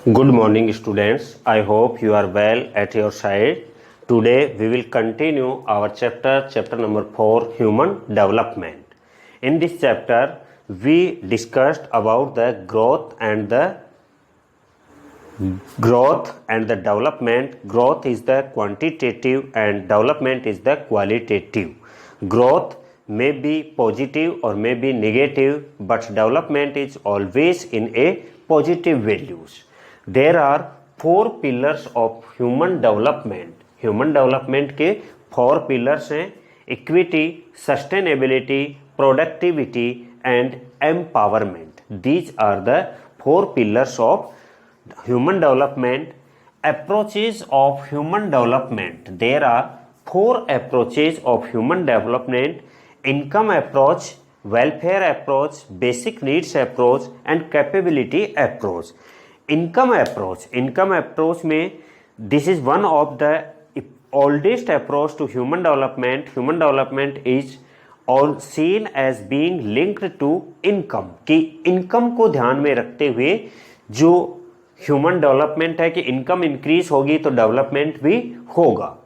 Good morning, students. I hope you are well at your side. Today we will continue our chapter number 4, Human Development. In this chapter, we discussed about the growth and the development. Growth is the quantitative and development is the qualitative. Growth may be positive or may be negative, but development is always in a positive values. There are 4 pillars of human development. Human development के 4 pillars हैं: equity, sustainability, productivity and empowerment. These are the 4 pillars of human development. Approaches of human development. There are 4 approaches of human development: income approach, welfare approach, basic needs approach and capability approach. Income approach में this is one of the oldest approach to human development. Human development is all seen as being linked to income, कि income को ध्यान में रखते हुए जो human development है कि इनकम इंक्रीज होगी तो डेवलपमेंट भी होगा.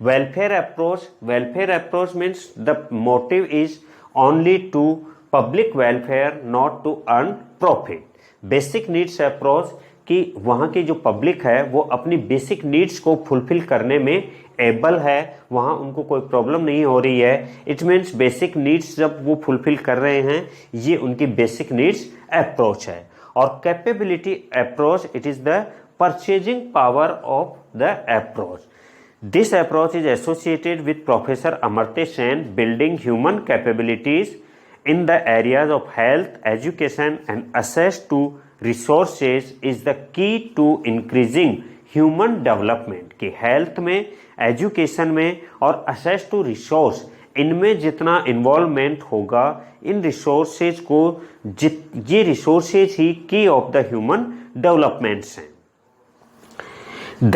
Welfare approach means the motive is only to public welfare, not to earn profit. Basic needs approach कि वहाँ की जो पब्लिक है वो अपनी बेसिक नीड्स को फुलफिल करने में एबल है, वहाँ उनको कोई प्रॉब्लम नहीं हो रही है. इट मीन्स बेसिक नीड्स जब वो फुलफिल कर रहे हैं, ये उनकी बेसिक नीड्स अप्रोच है. और capability approach, it is the purchasing power of the approach. This approach is associated with professor Amartya Sen building human capabilities in the areas of health, education and access to resources is the key to increasing human development. कि health में, education में और access to resource, इनमें जितना involvement होगा इन resources को, ये resources ही key of the human development हैं.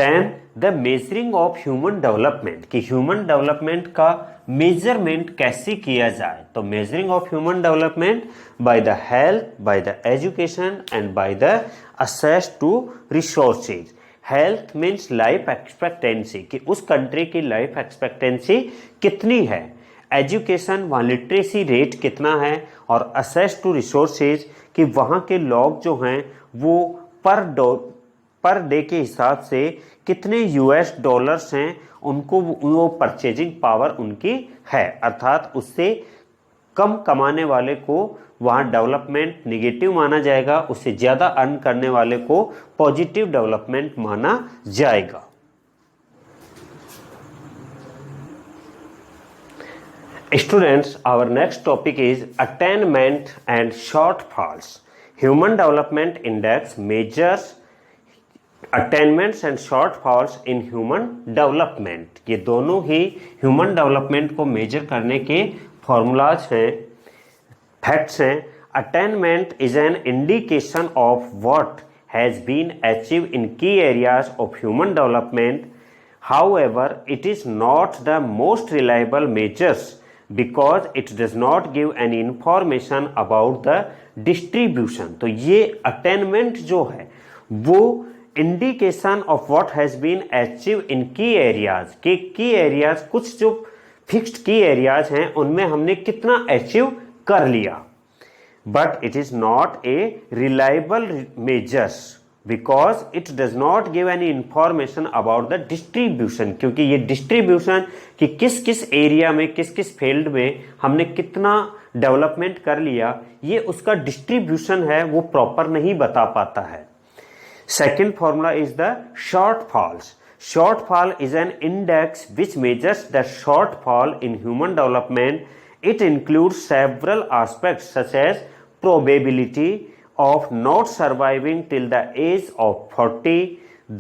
Then the measuring of human development, कि ह्यूमन डेवलपमेंट का मेजरमेंट कैसे किया जाए. तो measuring of human development by the health, by the education and by the access to resources. Health means life expectancy, कि उस country की लाइफ एक्सपेक्टेंसी कितनी है. एजुकेशन, वहाँ लिटरेसी रेट कितना है. और एक्सेस टू रिसोर्सेज, कि वहाँ के लोग जो हैं वो पर डे के हिसाब से कितने यूएस डॉलर्स हैं, उनको वो परचेजिंग पावर उनकी है. अर्थात उससे कम कमाने वाले को वहाँ डेवलपमेंट निगेटिव माना जाएगा, उससे ज़्यादा अर्न करने वाले को पॉजिटिव डेवलपमेंट माना जाएगा. Students, our next topic is attainment and shortfalls. Human development index measures attainments and shortfalls in human development. ये दोनों ही ह्यूमन डेवलपमेंट को मेजर करने के फॉर्मूलाज हैं, फैक्ट्स हैं. Attainment is an indication of what has been achieve in key areas of human development. However it is not the most reliable measures because it does not give any information about the distribution. तो ये attainment जो है वो indication of what has been achieve in key areas, के की areas, कुछ जो fixed की एरियाज हैं उनमें हमने कितना अचीव कर लिया. But it is not a reliable measures because it does not give any information about the distribution, क्योंकि ये डिस्ट्रीब्यूशन कि किस किस एरिया में, किस किस फील्ड में हमने कितना डेवलपमेंट कर लिया, ये उसका डिस्ट्रीब्यूशन है वो प्रॉपर नहीं बता पाता है. Second formula is the shortfalls. Shortfall is an index which measures the shortfall in human development. It includes several aspects such as probability of not surviving till the age of 40,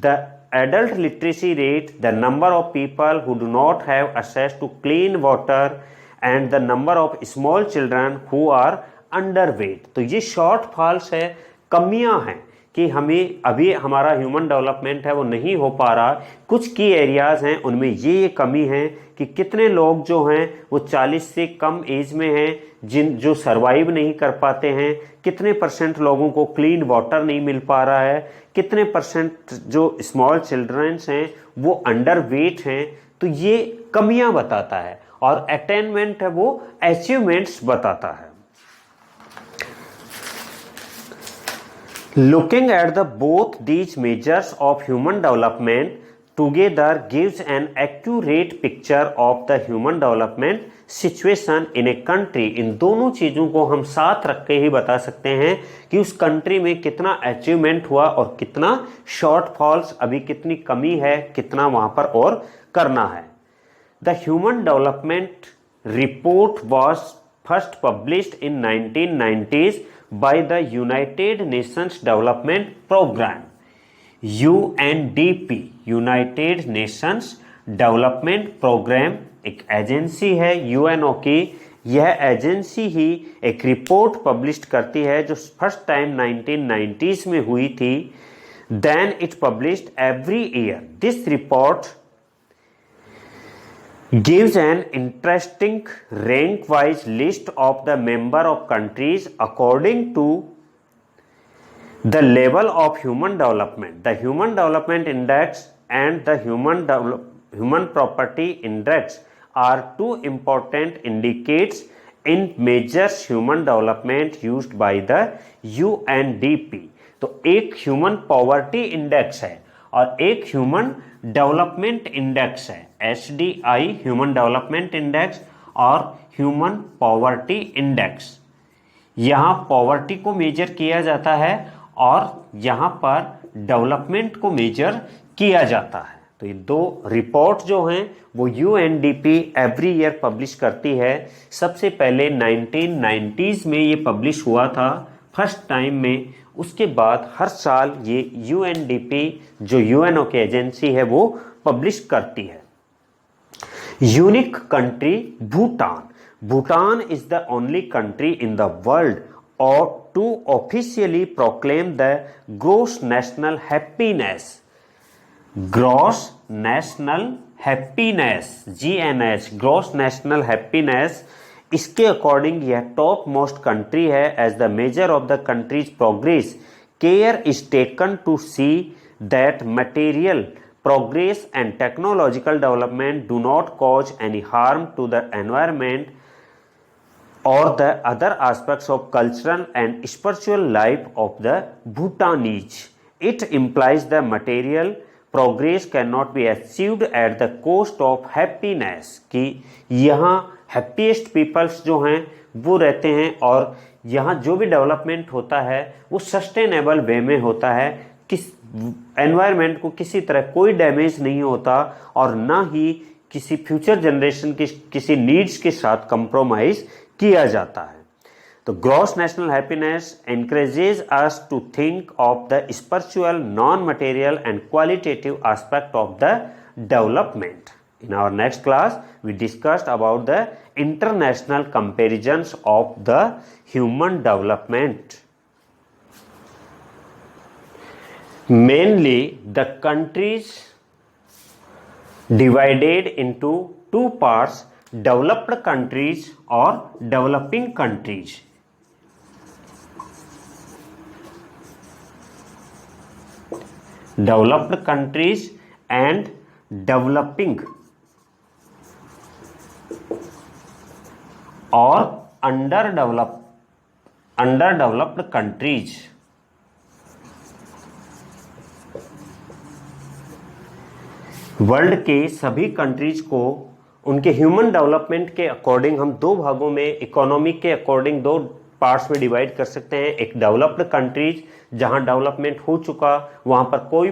the adult literacy rate, the number of people who do not have access to clean water and the number of small children who are underweight. तो ये shortfalls है, कमियां हैं कि हमें अभी हमारा human development है वो नहीं हो पा रहा, कुछ की एरियाज हैं उनमें ये कमी है कि कितने लोग जो हैं वो 40 से कम एज में हैं जो सरवाइव नहीं कर पाते हैं, कितने परसेंट लोगों को क्लीन वाटर नहीं मिल पा रहा है, कितने परसेंट जो स्मॉल चिल्ड्रंस हैं वो अंडर वेट हैं। तो ये कमियां बताता है और अटेनमेंट है वो अचीवमेंट्स बताता है। Looking at the both these measures of human development together gives an accurate picture of the human development situation in a country। इन दोनों चीज़ों को हम साथ रख के ही बता सकते हैं कि उस कंट्री में कितना अचीवमेंट हुआ और कितना शॉर्टफॉल्स, अभी कितनी कमी है, कितना वहाँ पर और करना है। The Human Development Report was first published in 1990s by the United Nations Development Program UNDP। United Nations Development Program एक एजेंसी है यूएनओ की। यह एजेंसी ही एक रिपोर्ट पब्लिश करती है जो फर्स्ट टाइम 1990s में हुई थी। Then it published every year। This report gives an interesting rank-wise list of the member of countries according to the level of human development। The Human Development Index and the Human Property Index are two important indicators in measures human development used by the UNDP। तो एक human poverty index है और एक human development index है, HDI human development index और human poverty index. यहाँ poverty को major किया जाता है और यहाँ पर डेवलपमेंट को मेजर किया जाता है। तो ये दो रिपोर्ट जो हैं वो UNDP एवरी ईयर पब्लिश करती है। सबसे पहले 1990s में ये पब्लिश हुआ था फर्स्ट टाइम में, उसके बाद हर साल ये UNDP जो यूएनओ की एजेंसी है वो पब्लिश करती है। Unique country Bhutan. Bhutan is the only country in the world और to officially proclaim the gross national happiness. Gross national happiness GNH, gross national happiness, इसके अकॉर्डिंग यह टॉप मोस्ट कंट्री है। As the measure of the country's progress care is taken to see that material progress and technological development do not cause any harm to the environment or the other aspects of cultural and spiritual life of the Bhutanese। It implies the material progress cannot be achieved at the cost of happiness। कि यहाँ happiest peoples जो हैं वो रहते हैं और यहाँ जो भी डेवलपमेंट होता है वो सस्टेनेबल वे में होता है, किस एनवायरनमेंट को किसी तरह कोई डैमेज नहीं होता और ना ही किसी फ्यूचर जनरेशन की किसी नीड्स के साथ कंप्रोमाइज किया जाता है। तो gross national happiness encourages us to think of the spiritual, non-material and qualitative aspect of the development। In our next class, we discussed about the international comparisons of the human development। Mainly, the countries divided into two parts, developed countries or developing countries। Developed countries and developing or underdeveloped countries। World के सभी countries को उनके human development के according हम दो भागों में, economic के अकॉर्डिंग दो पार्ट्स में डिवाइड कर सकते हैं। एक डेवलप्ड कंट्रीज जहां डेवलपमेंट हो चुका, वहां पर कोई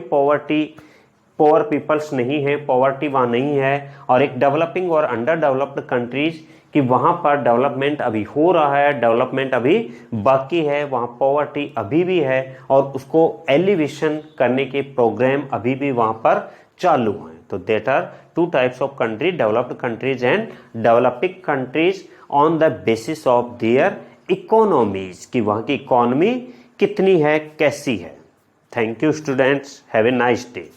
पुअर पीपल्स नहीं है, पॉवर्टी वहां नहीं है, और एक डेवलपिंग और अंडर डेवलप्ड कंट्रीज कि वहां पर डेवलपमेंट अभी हो रहा है, डेवलपमेंट अभी बाकी है, वहां पॉवर्टी अभी भी है और उसको एलिवेशन करने के प्रोग्राम अभी भी वहां पर चालू हैं। तो that are two types of country, developed countries and developing countries on the basis of their economies कि वहां की इकोनॉमी कितनी है, कैसी है। Thank you students. Have a nice day.